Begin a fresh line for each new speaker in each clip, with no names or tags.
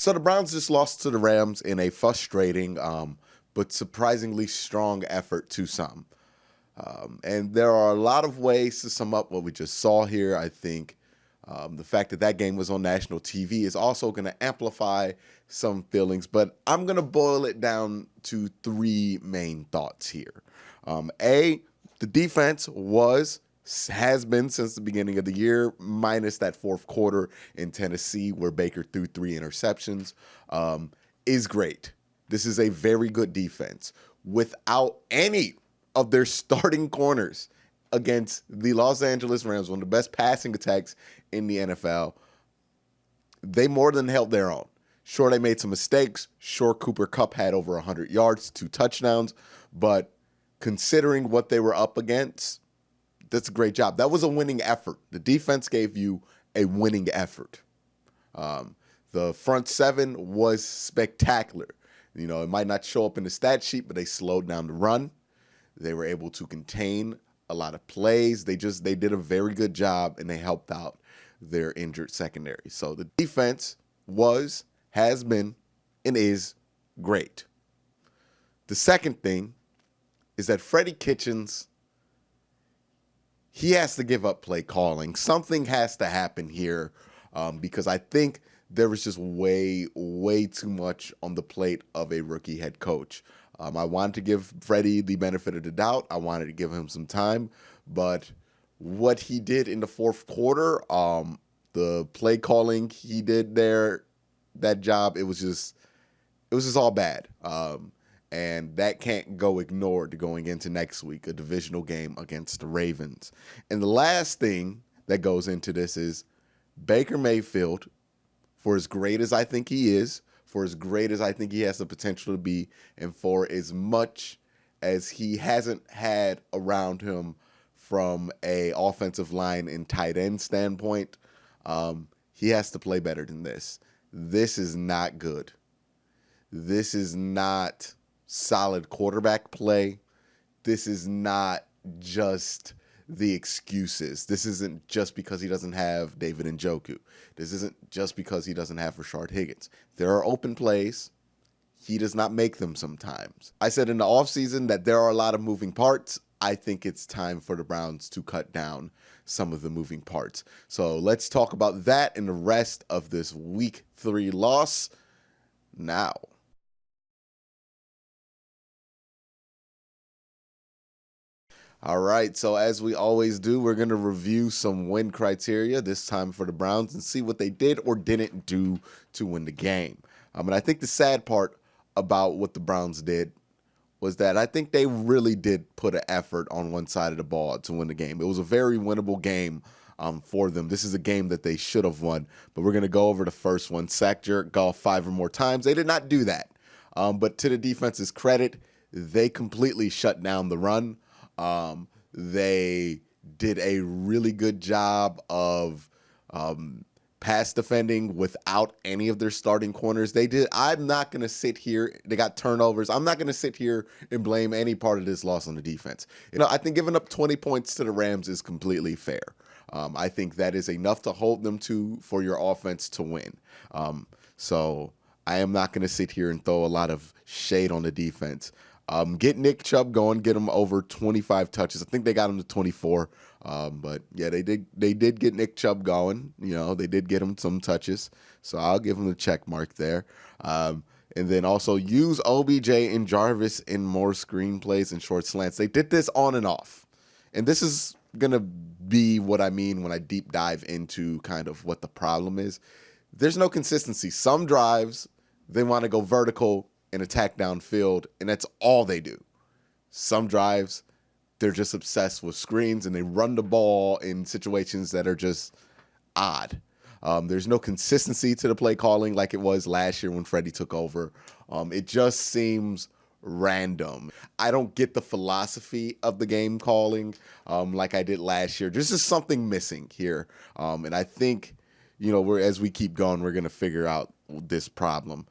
So the Browns just lost to the Rams in a frustrating, but surprisingly strong effort to some. And there are a lot of ways to sum up what we just saw here. I think the fact that that game was on national TV is also going to amplify some feelings, but I'm going to boil it down to three main thoughts here. A, the defense has been since the beginning of the year, minus that fourth quarter in Tennessee where Baker threw 3 interceptions, is great. This is a very good defense. Without any of their starting corners against the Los Angeles Rams, one of the best passing attacks in the NFL, they more than held their own. Sure, they made some mistakes. Sure, Cooper Kupp had over 100 yards, 2 touchdowns, but considering what they were up against, that's a great job. That was a winning effort. The defense gave you a winning effort. The front seven was spectacular. You know, it might not show up in the stat sheet, but they slowed down the run. They were able to contain a lot of plays. They did a very good job, and they helped out their injured secondary. So the defense has been, and is great. The second thing is that Freddie Kitchens, he has to give up play calling. Something has to happen here because I think there was just way, way too much on the plate of a rookie head coach. I wanted to give Freddie the benefit of the doubt. I wanted to give him some time. But what he did in the fourth quarter, the play calling he did there, that job, it was just all bad. And that can't go ignored going into next week, a divisional game against the Ravens. And the last thing that goes into this is Baker Mayfield, for as great as I think he is, for as great as I think he has the potential to be, and for as much as he hasn't had around him from a offensive line and tight end standpoint, he has to play better than this. This is not good. This is not solid quarterback play. This is not just the excuses. This isn't just because he doesn't have David Njoku. This isn't just because he doesn't have Rashard Higgins. There are open plays. He does not make them sometimes. I said in the offseason that there are a lot of moving parts. I think it's time for the Browns to cut down some of the moving parts. So let's talk about that and the rest of this Week 3 loss now. All right, so as we always do, we're going to review some win criteria, this time for the Browns, and see what they did or didn't do to win the game. And I think the sad part about what the Browns did was that I think they really did put an effort on one side of the ball to win the game. It was a very winnable game for them. This is a game that they should have won, but we're going to go over the first one. Sack Jared Goff 5 or more times. They did not do that, but to the defense's credit, they completely shut down the run. They did a really good job of pass defending without any of their starting corners. I'm not going to sit here. They got turnovers. I'm not going to sit here and blame any part of this loss on the defense. You know, I think giving up 20 points to the Rams is completely fair. I think that is enough to hold them to for your offense to win. So I am not going to sit here and throw a lot of shade on the defense. Get Nick Chubb going, get him over 25 touches. I think they got him to 24. But yeah, they did get Nick Chubb going. You know, they did get him some touches. So I'll give him the check mark there. And then also use OBJ and Jarvis in more screenplays and short slants. They did this on and off. And this is going to be what I mean when I deep dive into kind of what the problem is. There's no consistency. Some drives, they want to go vertical and attack downfield, and that's all they do. Some drives, they're just obsessed with screens, and they run the ball in situations that are just odd. There's no consistency to the play calling like it was last year when Freddie took over. It just seems random. I don't get the philosophy of the game calling like I did last year. There's just something missing here, and I think, you know, as we keep going, we're going to figure out this problem.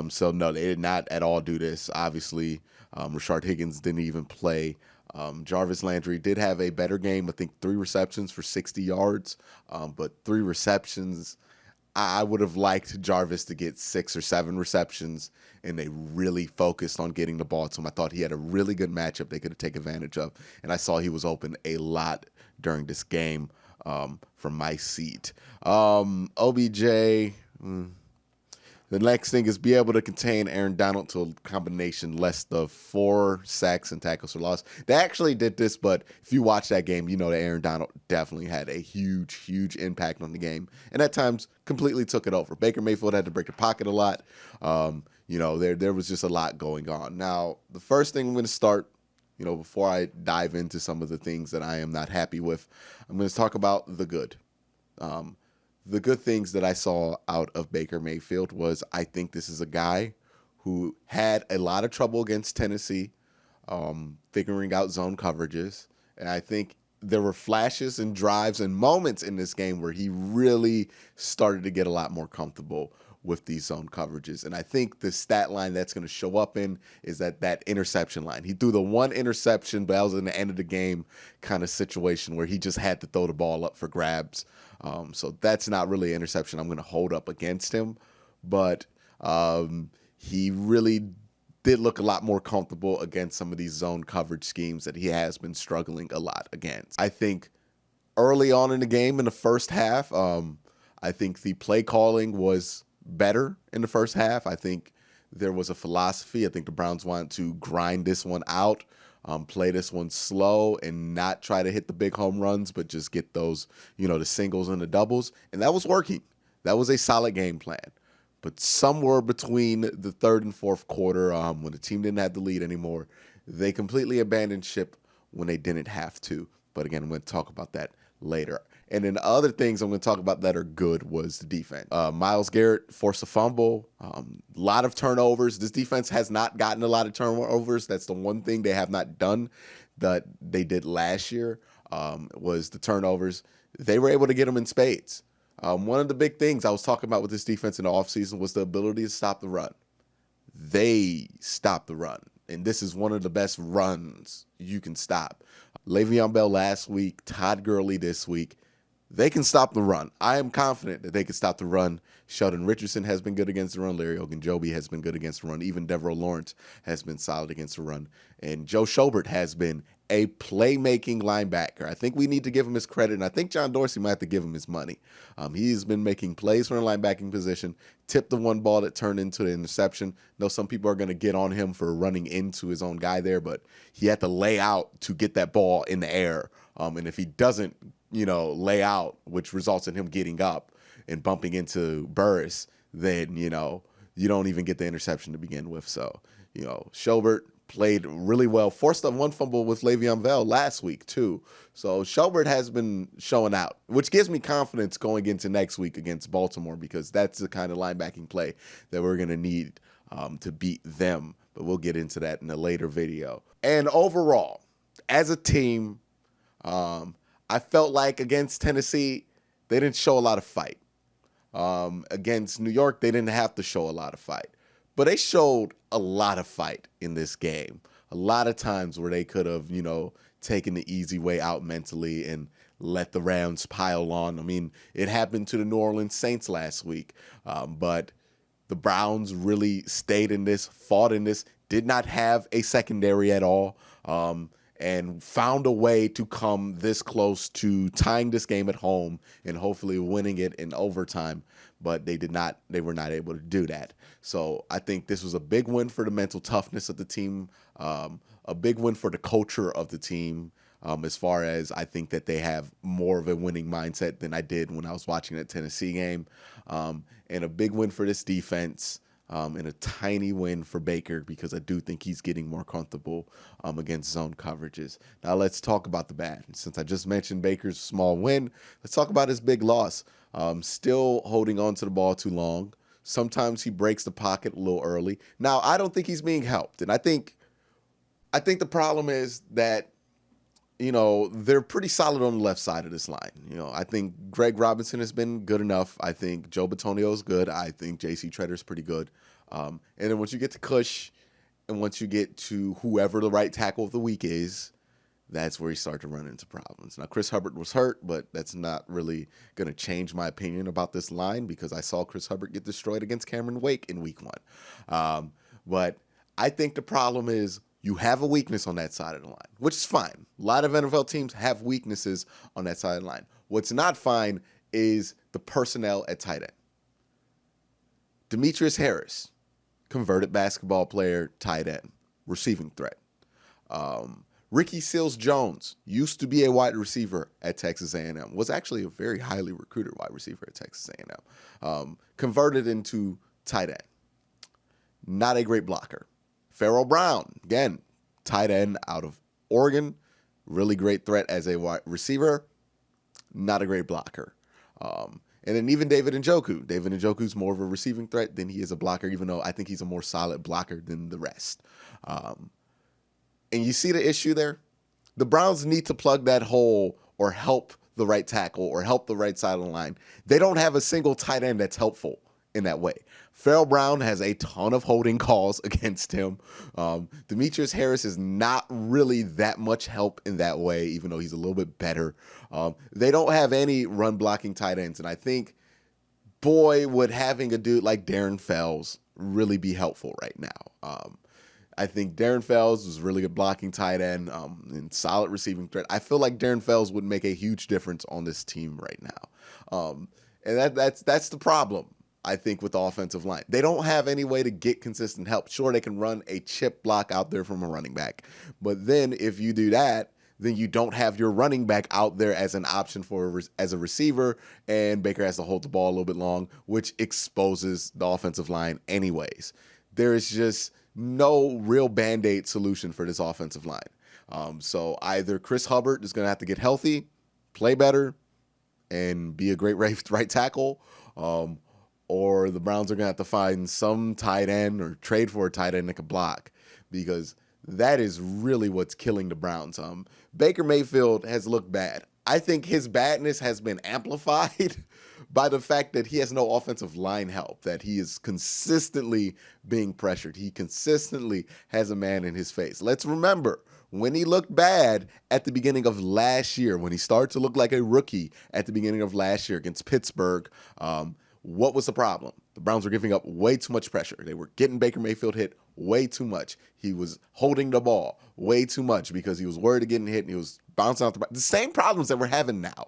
So no, they did not at all do this. Obviously, Rashard Higgins didn't even play. Jarvis Landry did have a better game. I think 3 receptions for 60 yards, but 3 receptions, I would have liked Jarvis to get 6 or 7 receptions, and they really focused on getting the ball to him. I thought he had a really good matchup they could have taken advantage of, and I saw he was open a lot during this game from my seat. OBJ. The next thing is be able to contain Aaron Donald to a combination less of 4 sacks and tackles for loss. They actually did this, but if you watch that game, you know that Aaron Donald definitely had a huge impact on the game, and at times completely took it over. Baker Mayfield had to break the pocket a lot. There was just a lot going on. Now, the first thing I'm going to start, before I dive into some of the things that I am not happy with, I'm going to talk about the good. The good things that I saw out of Baker Mayfield was I think this is a guy who had a lot of trouble against Tennessee, figuring out zone coverages. And I think there were flashes and drives and moments in this game where he really started to get a lot more comfortable with these zone coverages. And I think the stat line that's going to show up in is that interception line. He threw the one interception, but that was in the end of the game kind of situation where he just had to throw the ball up for grabs. So that's not really an interception I'm going to hold up against him. But he really did look a lot more comfortable against some of these zone coverage schemes that he has been struggling a lot against. I think early on in the game, in the first half, I think the play calling was better in the first half. I think there was a philosophy. I think the Browns wanted to grind this one out, play this one slow and not try to hit the big home runs, but just get those, the singles and the doubles. And that was working. That was a solid game plan. But somewhere between the third and fourth quarter, when the team didn't have the lead anymore, they completely abandoned ship when they didn't have to. But again, I'm going to talk about that later. And then the other things I'm going to talk about that are good was the defense. Myles Garrett forced a fumble, a lot of turnovers. This defense has not gotten a lot of turnovers. That's the one thing they have not done that they did last year, was the turnovers. They were able to get them in spades. One of the big things I was talking about with this defense in the offseason was the ability to stop the run. They stopped the run, and this is one of the best runs you can stop. Le'Veon Bell last week, Todd Gurley this week. They can stop the run. I am confident that they can stop the run. Sheldon Richardson has been good against the run. Larry Ogunjobi has been good against the run. Even Devereaux Lawrence has been solid against the run. And Joe Schobert has been a playmaking linebacker. I think we need to give him his credit, and I think John Dorsey might have to give him his money. He's been making plays from the linebacking position, tipped the one ball that turned into the interception. I know some people are going to get on him for running into his own guy there, but he had to lay out to get that ball in the air. And if he doesn't, lay out, which results in him getting up and bumping into Burris, then, you don't even get the interception to begin with. So, Schobert played really well. Forced up one fumble with Le'Veon Bell last week, too. So Schobert has been showing out, which gives me confidence going into next week against Baltimore, because that's the kind of linebacking play that we're going to need to beat them. But we'll get into that in a later video. And overall, as a team, I felt like against Tennessee, they didn't show a lot of fight. Against New York, they didn't have to show a lot of fight. But they showed a lot of fight in this game. A lot of times where they could have, taken the easy way out mentally and let the Rams pile on. I mean, it happened to the New Orleans Saints last week. But the Browns really stayed in this, fought in this, did not have a secondary at all. And found a way to come this close to tying this game at home and hopefully winning it in overtime. But they were not able to do that. So I think this was a big win for the mental toughness of the team, a big win for the culture of the team, as far as I think that they have more of a winning mindset than I did when I was watching that Tennessee game, and a big win for this defense. And a tiny win for Baker, because I do think he's getting more comfortable against zone coverages. Now let's talk about the bad. Since I just mentioned Baker's small win, let's talk about his big loss. Still holding on to the ball too long. Sometimes he breaks the pocket a little early. Now, I don't think he's being helped. And I think the problem is that, they're pretty solid on the left side of this line. I think Greg Robinson has been good enough. I think Joe Bitonio is good. I think J.C. Tretter's pretty good. And then once you get to Cush and once you get to whoever the right tackle of the week is, that's where he started to run into problems. Now, Chris Hubbard was hurt, but that's not really going to change my opinion about this line because I saw Chris Hubbard get destroyed against Cameron Wake in week 1. But I think the problem is you have a weakness on that side of the line, which is fine. A lot of NFL teams have weaknesses on that side of the line. What's not fine is the personnel at tight end. Demetrius Harris, converted basketball player, tight end, receiving threat. Ricky Seals-Jones used to be a wide receiver at Texas A&M, was actually a very highly recruited wide receiver at Texas A&M, converted into tight end. Not a great blocker. Farrell Brown, again, tight end out of Oregon, really great threat as a wide receiver, not a great blocker. And then even David Njoku. David Njoku's more of a receiving threat than he is a blocker, even though I think he's a more solid blocker than the rest. And you see the issue there? The Browns need to plug that hole or help the right tackle or help the right side of the line. They don't have a single tight end that's helpful in that way. Farrell Brown has a ton of holding calls against him. Demetrius Harris is not really that much help in that way, even though he's a little bit better. They don't have any run-blocking tight ends, and I think, boy, would having a dude like Darren Fells really be helpful right now. I think Darren Fells was really good blocking tight end and solid receiving threat. I feel like Darren Fells would make a huge difference on this team right now. And that's the problem, I think, with the offensive line. They don't have any way to get consistent help. Sure, they can run a chip block out there from a running back. But then if you do that, then you don't have your running back out there as an option as a receiver, and Baker has to hold the ball a little bit long, which exposes the offensive line anyways. There is just no real Band-Aid solution for this offensive line. So either Chris Hubbard is going to have to get healthy, play better, and be a great right tackle, or the Browns are going to have to find some tight end or trade for a tight end that can block, because that is really what's killing the Browns. Baker Mayfield has looked bad. I think his badness has been amplified by the fact that he has no offensive line help, that he is consistently being pressured. He consistently has a man in his face. Let's remember, when he looked bad at the beginning of last year, when he started to look like a rookie at the beginning of last year against Pittsburgh, what was the problem? The Browns were giving up way too much pressure. They were getting Baker Mayfield hit way too much. He was holding the ball way too much because he was worried of getting hit and he was bouncing out the same problems that we're having now.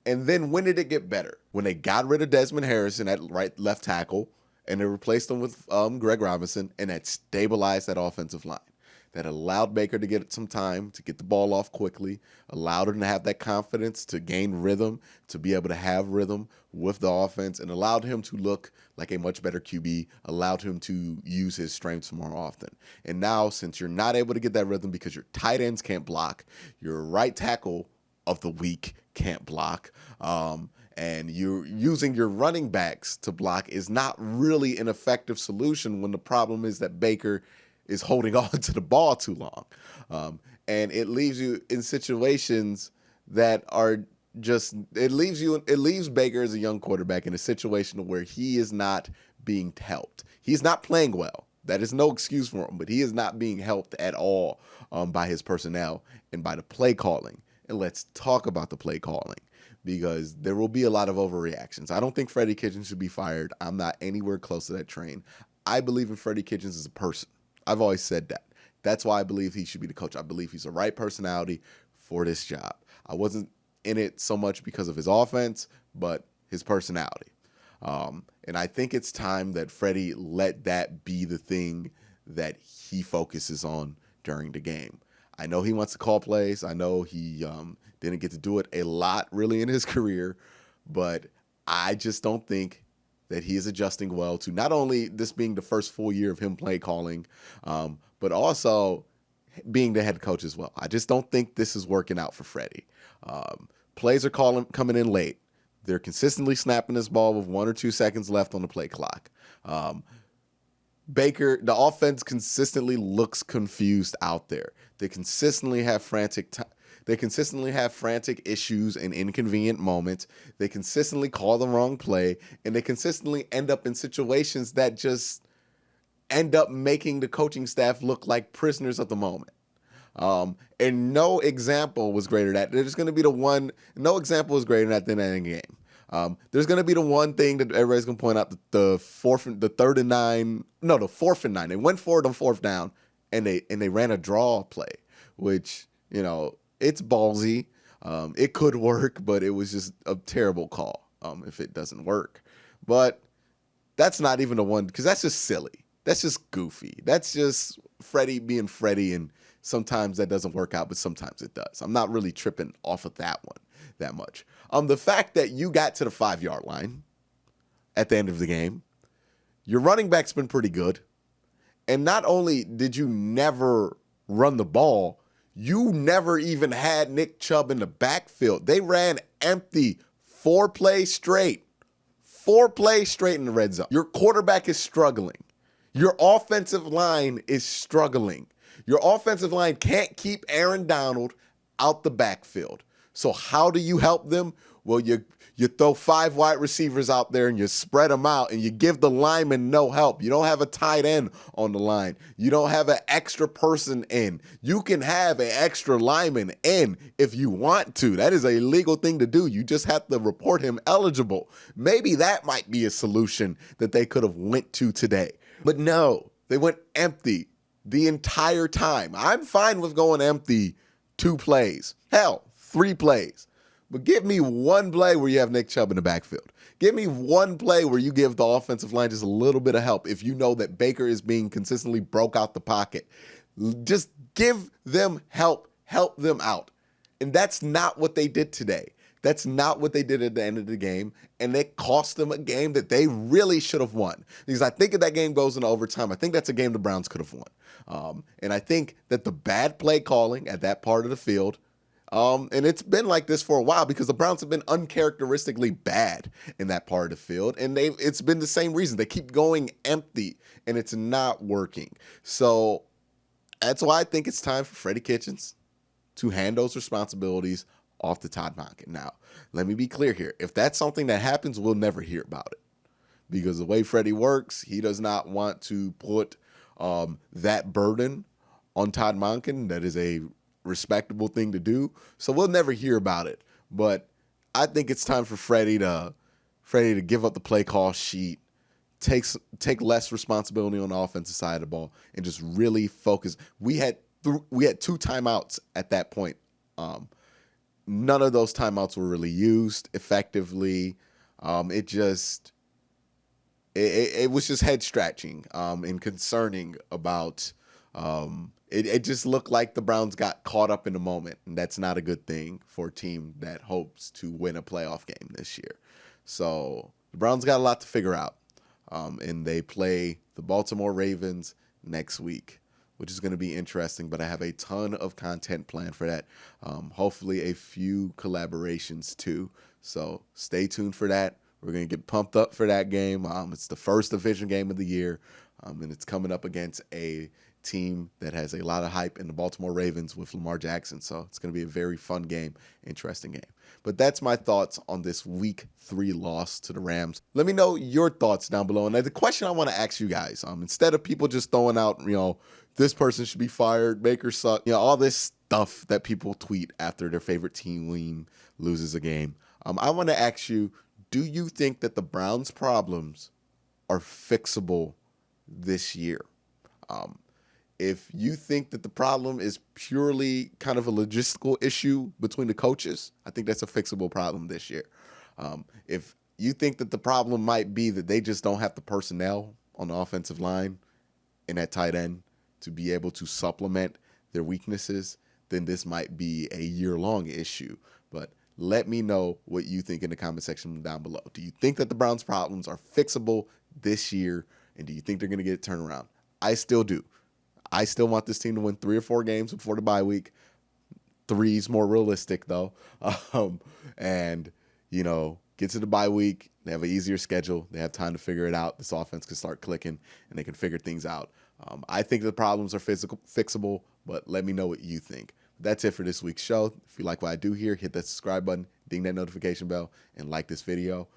And then when did it get better? When they got rid of Desmond Harrison at left tackle and they replaced him with Greg Robinson, and that stabilized that offensive line. That allowed Baker to get some time to get the ball off quickly, allowed him to have that confidence to gain rhythm, to be able to have rhythm with the offense, and allowed him to look like a much better QB, allowed him to use his strengths more often. And now, since you're not able to get that rhythm because your tight ends can't block, your right tackle of the week can't block, and you're using your running backs to block is not really an effective solution when the problem is that Baker is holding on to the ball too long. And it leaves you in situations that are just, it leaves Baker as a young quarterback in a situation where he is not being helped. He's not playing well. That is no excuse for him, but he is not being helped at all by his personnel and by the play calling. And let's talk about the play calling, because there will be a lot of overreactions. I don't think Freddie Kitchens should be fired. I'm not anywhere close to that train. I believe in Freddie Kitchens as a person. I've always said that. That's why I believe he should be the coach. I believe he's the right personality for this job. I wasn't in it so much because of his offense, but his personality. And I think it's time that Freddie let that be the thing that he focuses on during the game. I know he wants to call plays. I know he didn't get to do it a lot really in his career, but I just don't think that he is adjusting well to not only this being the first full year of him play calling, but also being the head coach as well. I just don't think this is working out for Freddie. Plays are coming in late. They're consistently snapping this ball with 1 or 2 seconds left on the play clock. Baker, the offense consistently looks confused out there. They consistently have frantic issues and inconvenient moments. They consistently call the wrong play, and they consistently end up in situations that just end up making the coaching staff look like prisoners of the moment. And no example was greater than that. There's going to be the one, no example was greater than that in the game. There's going to be the one thing that everybody's going to point out, the 4th and 9. They went forward on 4th down, and they ran a draw play, which, it's ballsy. It could work, but it was just a terrible call if it doesn't work. But that's not even the one, because that's just silly. That's just goofy. That's just Freddie being Freddie, and sometimes that doesn't work out, but sometimes it does. I'm not really tripping off of that one that much. The fact that you got to the 5-yard line at the end of the game, your running back's been pretty good. And not only did you never run the ball, you never even had Nick Chubb in the backfield. They ran empty 4 plays straight. 4 plays straight in the red zone. Your quarterback is struggling. Your offensive line is struggling. Your offensive line can't keep Aaron Donald out the backfield. So how do you help them? Well, you throw 5 wide receivers out there and you spread them out and you give the lineman no help. You don't have a tight end on the line. You don't have an extra person in. You can have an extra lineman in if you want to. That is a legal thing to do. You just have to report him eligible. Maybe that might be a solution that they could have went to today. But no, they went empty the entire time. I'm fine with going empty 2 plays. Hell, 3 plays. But give me one play where you have Nick Chubb in the backfield. Give me one play where you give the offensive line just a little bit of help if you know that Baker is being consistently broke out the pocket. Just give them help. Help them out. And that's not what they did today. That's not what they did at the end of the game, and it cost them a game that they really should have won. Because I think if that game goes into overtime, I think that's a game the Browns could have won. And I think that the bad play calling at that part of the field, and it's been like this for a while because the Browns have been uncharacteristically bad in that part of the field, and it's been the same reason. They keep going empty, and it's not working. So that's why I think it's time for Freddie Kitchens to hand those responsibilities off to Todd Monken. Now, let me be clear here. If that's something that happens, we'll never hear about it. Because the way Freddie works, he does not want to put that burden on Todd Monken. That is a respectable thing to do. So we'll never hear about it. But I think it's time for Freddie to give up the play call sheet, take less responsibility on the offensive side of the ball, and just really focus. We had 2 timeouts at that point. None of those timeouts were really used effectively. It was just head scratching and concerning about. It just looked like the Browns got caught up in the moment, and that's not a good thing for a team that hopes to win a playoff game this year. So the Browns got a lot to figure out, and they play the Baltimore Ravens next week, which is going to be interesting, but I have a ton of content planned for that. Hopefully a few collaborations too. So stay tuned for that. We're going to get pumped up for that game. It's the first division game of the year, and it's coming up against a team that has a lot of hype in the Baltimore Ravens with Lamar Jackson. So it's going to be a very fun game, interesting game. But that's my thoughts on this week 3 loss to the Rams. Let me know your thoughts down below. And the question I want to ask you guys, instead of people just throwing out, this person should be fired, Baker suck, all this stuff that people tweet after their favorite team loses a game. I want to ask you, do you think that the Browns' problems are fixable this year? If you think that the problem is purely kind of a logistical issue between the coaches, I think that's a fixable problem this year. If you think that the problem might be that they just don't have the personnel on the offensive line and at tight end to be able to supplement their weaknesses, then this might be a year-long issue. But let me know what you think in the comment section down below. Do you think that the Browns' problems are fixable this year, and do you think they're going to get a turnaround? I still do. I still want this team to win 3 or 4 games before the bye week. 3's more realistic, though. And, get to the bye week. They have an easier schedule. They have time to figure it out. This offense can start clicking, and they can figure things out. I think the problems are fixable, but let me know what you think. That's it for this week's show. If you like what I do here, hit that subscribe button, ding that notification bell, and like this video.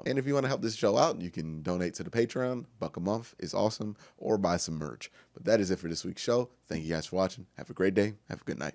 And if you want to help this show out, you can donate to the Patreon. $1 a month is awesome, or buy some merch. But that is it for this week's show. Thank you guys for watching. Have a great day. Have a good night.